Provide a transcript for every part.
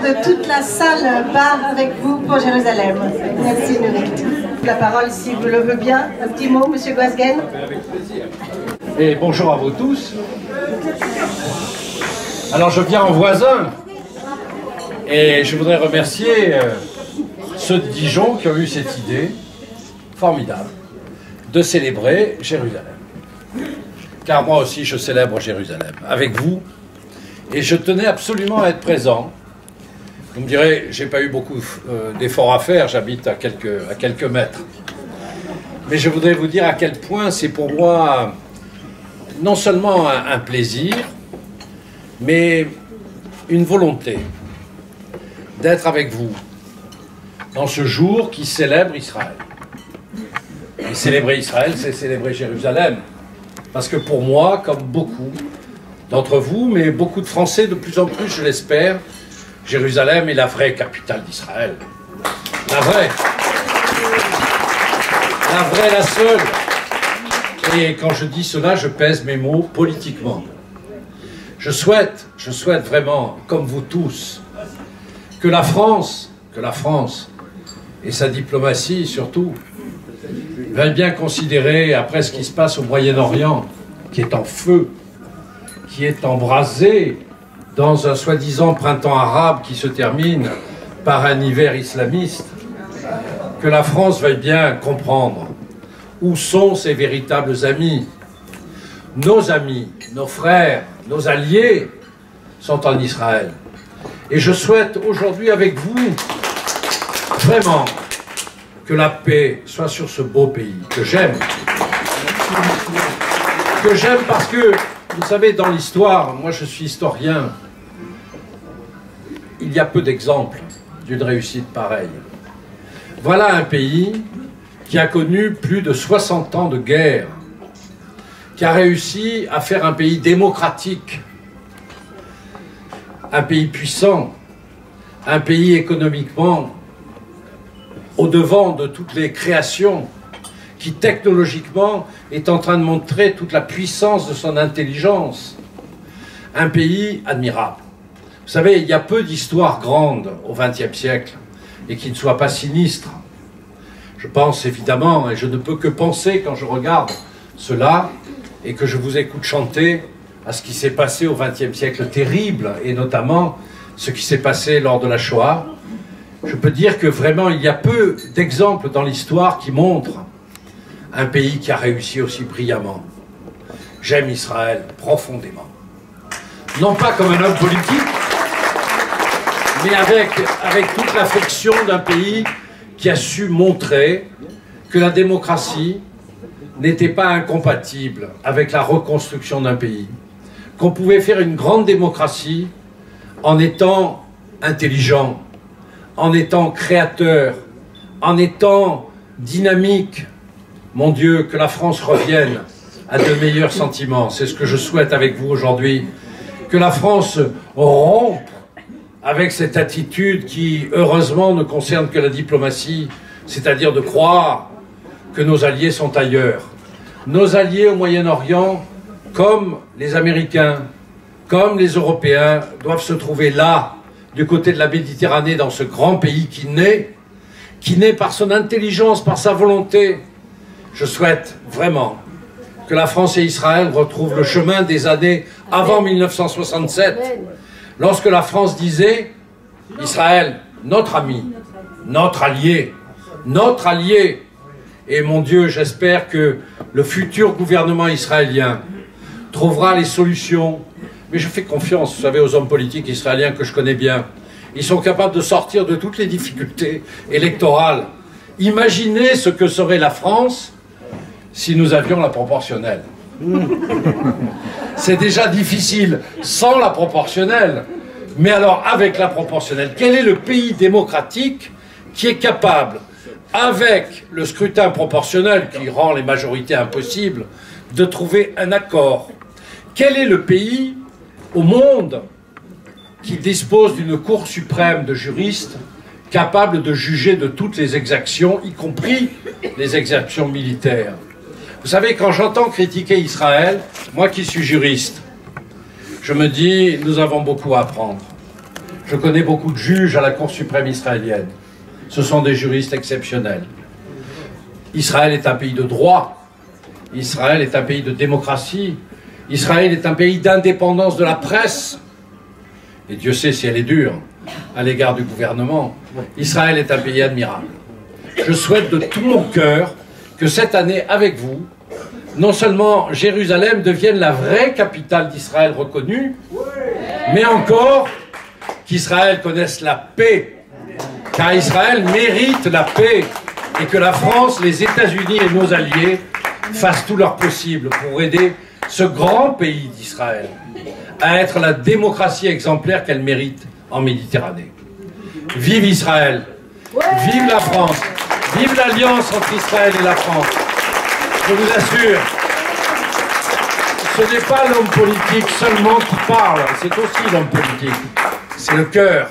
De toute la salle bat avec vous pour Jérusalem. Merci Nurit. La parole, si vous le voulez bien, un petit mot, Monsieur Goasguen. Et bonjour à vous tous. Alors je viens en voisin et je voudrais remercier ceux de Dijon qui ont eu cette idée formidable de célébrer Jérusalem. Car moi aussi je célèbre Jérusalem avec vous et je tenais absolument à être présent. Vous me direz, j'ai pas eu beaucoup d'efforts à faire, j'habite à quelques mètres. Mais je voudrais vous dire à quel point c'est pour moi non seulement un plaisir, mais une volonté d'être avec vous dans ce jour qui célèbre Israël. Et célébrer Israël, c'est célébrer Jérusalem. Parce que pour moi, comme beaucoup d'entre vous, mais beaucoup de Français de plus en plus, je l'espère, Jérusalem est la vraie capitale d'Israël. La vraie. La vraie, la seule. Et quand je dis cela, je pèse mes mots politiquement. Je souhaite vraiment, comme vous tous, que la France, et sa diplomatie surtout, veuille bien considérer, après ce qui se passe au Moyen-Orient, qui est en feu, qui est embrasé, dans un soi-disant printemps arabe qui se termine par un hiver islamiste, que la France veuille bien comprendre où sont ses véritables amis. Nos frères, nos alliés sont en Israël. Et je souhaite aujourd'hui avec vous, vraiment, que la paix soit sur ce beau pays, que j'aime. Que j'aime parce que, vous savez, dans l'histoire, moi je suis historien, il y a peu d'exemples d'une réussite pareille. Voilà un pays qui a connu plus de 60 ans de guerre, qui a réussi à faire un pays démocratique, un pays puissant, un pays économiquement au-devant de toutes les créations, qui technologiquement est en train de montrer toute la puissance de son intelligence. Un pays admirable. Vous savez, il y a peu d'histoires grandes au XXe siècle et qui ne soient pas sinistres. Je pense évidemment, et je ne peux que penser quand je regarde cela et que je vous écoute chanter, à ce qui s'est passé au XXe siècle terrible, et notamment ce qui s'est passé lors de la Shoah. Je peux dire que vraiment il y a peu d'exemples dans l'histoire qui montrent un pays qui a réussi aussi brillamment. J'aime Israël profondément. Non pas comme un homme politique, mais avec toute l'affection d'un pays qui a su montrer que la démocratie n'était pas incompatible avec la reconstruction d'un pays, qu'on pouvait faire une grande démocratie en étant intelligent, en étant créateur, en étant dynamique. Mon Dieu, que la France revienne à de meilleurs sentiments. C'est ce que je souhaite avec vous aujourd'hui. Que la France rompe avec cette attitude qui, heureusement, ne concerne que la diplomatie, c'est-à-dire de croire que nos alliés sont ailleurs. Nos alliés au Moyen-Orient, comme les Américains, comme les Européens, doivent se trouver là, du côté de la Méditerranée, dans ce grand pays qui naît par son intelligence, par sa volonté. Je souhaite vraiment que la France et Israël retrouvent le chemin des années avant 1967, lorsque la France disait « Israël, notre ami, notre allié, notre allié ». Et mon Dieu, j'espère que le futur gouvernement israélien trouvera les solutions. Mais je fais confiance, vous savez, aux hommes politiques israéliens que je connais bien. Ils sont capables de sortir de toutes les difficultés électorales. Imaginez ce que serait la France si nous avions la proportionnelle. C'est déjà difficile sans la proportionnelle. Mais alors, avec la proportionnelle, quel est le pays démocratique qui est capable, avec le scrutin proportionnel qui rend les majorités impossibles, de trouver un accord? Quel est le pays au monde qui dispose d'une Cour suprême de juristes capable de juger de toutes les exactions, y compris les exactions militaires? Vous savez, quand j'entends critiquer Israël, moi qui suis juriste, je me dis, nous avons beaucoup à apprendre. Je connais beaucoup de juges à la Cour suprême israélienne. Ce sont des juristes exceptionnels. Israël est un pays de droit. Israël est un pays de démocratie. Israël est un pays d'indépendance de la presse. Et Dieu sait si elle est dure à l'égard du gouvernement. Israël est un pays admirable. Je souhaite de tout mon cœur que cette année, avec vous, non seulement Jérusalem devienne la vraie capitale d'Israël reconnue, mais encore qu'Israël connaisse la paix. Car Israël mérite la paix et que la France, les États-Unis et nos alliés fassent tout leur possible pour aider ce grand pays d'Israël à être la démocratie exemplaire qu'elle mérite en Méditerranée. Vive Israël, vive la France, vive l'alliance entre Israël et la France. Je vous assure, ce n'est pas l'homme politique seulement qui parle, c'est aussi l'homme politique. C'est le cœur,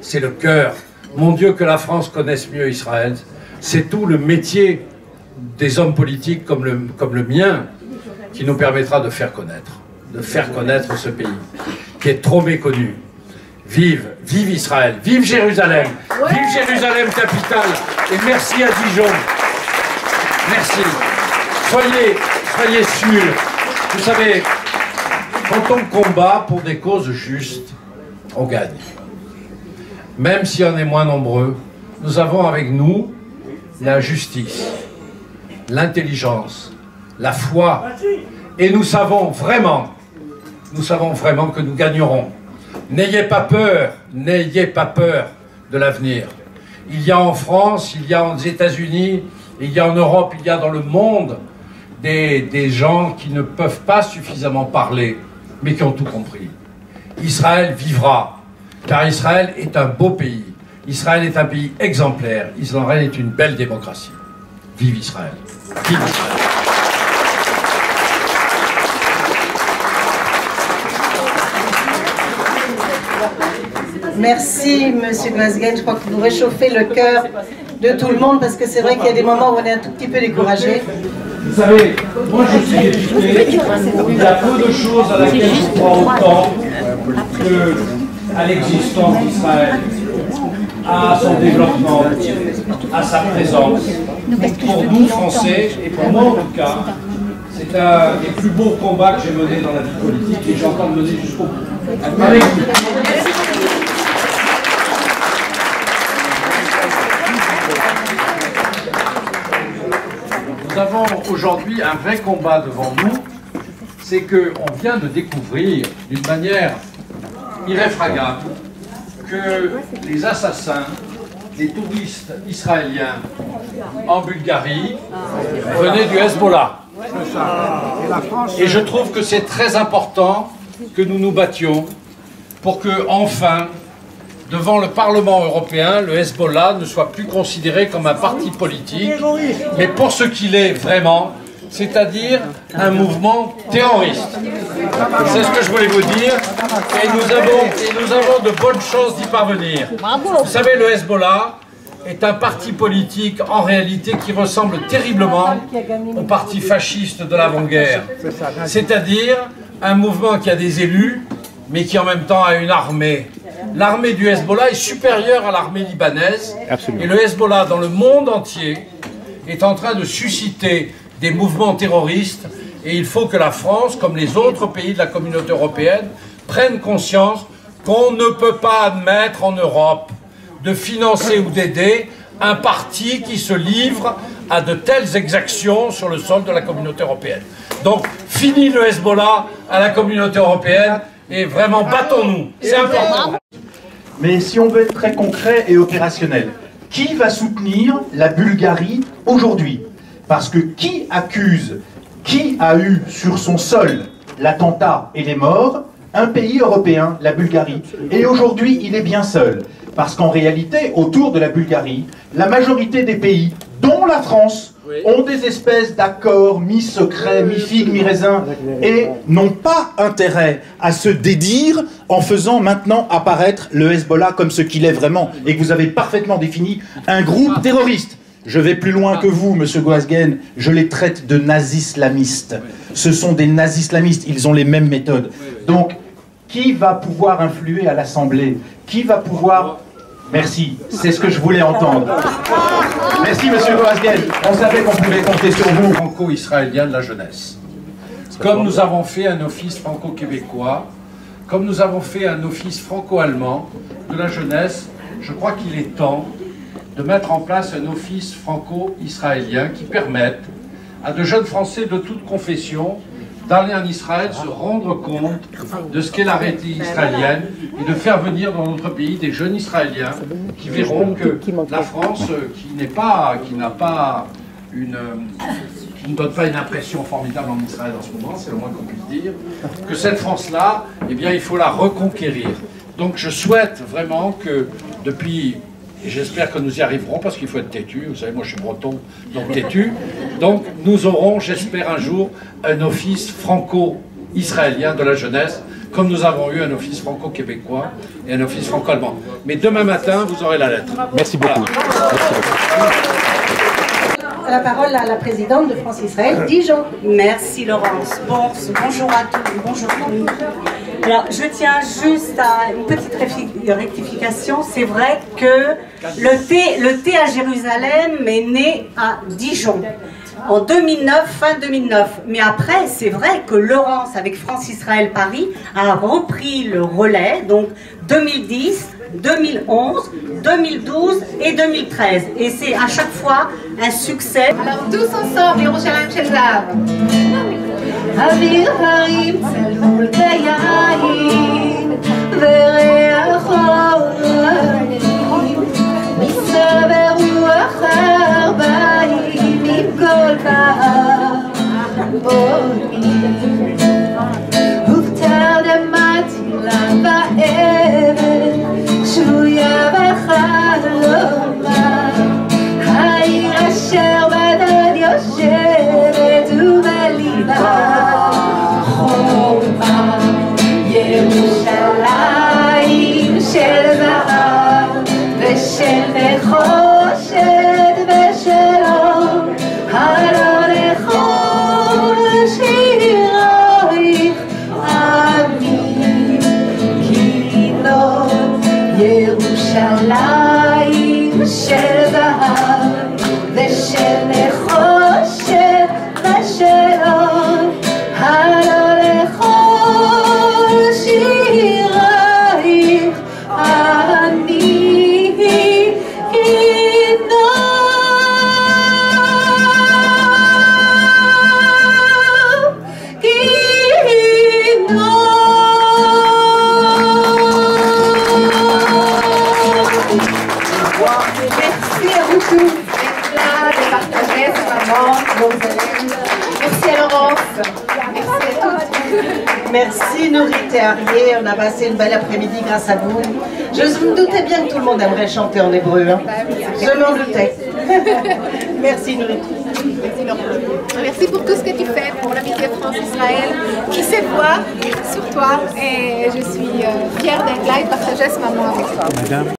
c'est le cœur. Mon Dieu, que la France connaisse mieux Israël. C'est tout le métier des hommes politiques comme le mien qui nous permettra de faire connaître ce pays qui est trop méconnu. Vive Israël, vive Jérusalem, vive Jérusalem capitale, et merci à Dijon. Merci. Soyez sûrs. Vous savez, quand on combat pour des causes justes, on gagne. Même si on est moins nombreux, nous avons avec nous la justice, l'intelligence, la foi, et nous savons vraiment que nous gagnerons. N'ayez pas peur de l'avenir. Il y a en France, il y a aux États-Unis, il y a en Europe, il y a dans le monde des gens qui ne peuvent pas suffisamment parler, mais qui ont tout compris. Israël vivra, car Israël est un beau pays. Israël est un pays exemplaire. Israël est une belle démocratie. Vive Israël. Vive Israël. Merci, Monsieur Guasguen. Je crois que vous réchauffez le cœur de tout le monde, parce que c'est vrai qu'il y a des moments où on est un tout petit peu découragé. Vous savez, moi je suis député, il y a peu de choses à laquelle je crois autant qu'à l'existence d'Israël, à son développement, à sa présence. Pour nous, Français, et pour moi en tout cas, c'est un des plus beaux combats que j'ai menés dans la vie politique et j'entends le mener jusqu'au bout. Avec vous. Nous avons aujourd'hui un vrai combat devant nous, c'est qu'on vient de découvrir d'une manière irréfragable que les assassins des touristes israéliens en Bulgarie venaient du Hezbollah. Et je trouve que c'est très important que nous nous battions pour que, enfin, devant le Parlement européen, le Hezbollah ne soit plus considéré comme un parti politique, mais pour ce qu'il est vraiment, c'est-à-dire un mouvement terroriste. C'est ce que je voulais vous dire, et nous avons de bonnes chances d'y parvenir. Vous savez, le Hezbollah est un parti politique, en réalité, qui ressemble terriblement au parti fasciste de l'avant-guerre. C'est-à-dire un mouvement qui a des élus, mais qui en même temps a une armée. L'armée du Hezbollah est supérieure à l'armée libanaise. Absolument. Et le Hezbollah, dans le monde entier, est en train de susciter des mouvements terroristes. Et il faut que la France, comme les autres pays de la communauté européenne, prennent conscience qu'on ne peut pas admettre en Europe de financer ou d'aider un parti qui se livre à de telles exactions sur le sol de la communauté européenne. Donc, fini le Hezbollah à la communauté européenne et vraiment battons-nous, c'est important. Mais si on veut être très concret et opérationnel, qui va soutenir la Bulgarie aujourd'hui? Parce que qui accuse, qui a eu sur son sol l'attentat et les morts? Un pays européen, la Bulgarie. Et aujourd'hui, il est bien seul. Parce qu'en réalité, autour de la Bulgarie, la majorité des pays, dont la France, ont des espèces d'accords mi-secrets, mi-figue, mi-raisin, et n'ont pas intérêt à se dédire en faisant maintenant apparaître le Hezbollah comme ce qu'il est vraiment, et que vous avez parfaitement défini, un groupe terroriste. Je vais plus loin que vous, monsieur Goasguen, je les traite de nazis-islamistes. Ce sont des nazis-islamistes, ils ont les mêmes méthodes. Donc, qui va pouvoir influer à l'Assemblée? Qui va pouvoir... Merci, c'est ce que je voulais entendre. Merci, monsieur Goasguen. On savait qu'on pouvait compter sur vous. Franco-israélien de la jeunesse. Comme nous avons fait un office franco-québécois, comme nous avons fait un office franco-allemand de la jeunesse, je crois qu'il est temps de mettre en place un office franco-israélien qui permette à de jeunes Français de toute confession d'aller en Israël se rendre compte de ce qu'est la réalité israélienne et de faire venir dans notre pays des jeunes Israéliens qui verront que la France, qui ne donne pas une impression formidable en Israël en ce moment, c'est le moins qu'on puisse dire, que cette France-là, eh bien, il faut la reconquérir. Donc je souhaite vraiment que depuis... Et j'espère que nous y arriverons parce qu'il faut être têtu. Vous savez, moi je suis breton, donc têtu. Donc nous aurons, j'espère un jour, un office franco-israélien de la jeunesse, comme nous avons eu un office franco-québécois et un office franco-allemand. Mais demain matin, vous aurez la lettre. Merci beaucoup. Voilà. Merci beaucoup. La parole à la présidente de France-Israël, Dijon. Merci Laurence. Bonjour à tous. Bonjour à tous. Alors, je tiens juste à une petite rectification. C'est vrai que le thé à Jérusalem est né à Dijon en 2009, fin 2009. Mais après, c'est vrai que Laurence, avec France-Israël Paris, a repris le relais, donc 2010, 2011, 2012 et 2013. Et c'est à chaque fois un succès. Alors tous ensemble, Yerushalayim shel Zahav. אוויר הרים צלול ביין וריח אוהלים מסתבר רוח ארבעים עם כל בהר בונים ובתרדמתי לה באבן שבויה בחלומה העיר אשר בדד יושבת ובליבה חומה ירושלים של זהב ושל נחושת ושלום הלא לכל שירייך עמים כינור ירושלים של זהב ושל נחושת ושלום הלא לכל שירייך אני כינור Merci à vous tous d'être là, de partager ce moment, Jérusalem. Merci à Laurence. Merci à toutes. Merci Nourit et Arié, on a passé une belle après-midi grâce à vous. Je me doutais bien que tout le monde aimerait chanter en hébreu. Hein. Je m'en doutais. Merci Nourit. Merci Laurence. Merci pour tout ce que tu fais pour l'amitié France-Israël qui se voit sur toi et je suis fière d'être là et de partager ce moment avec toi.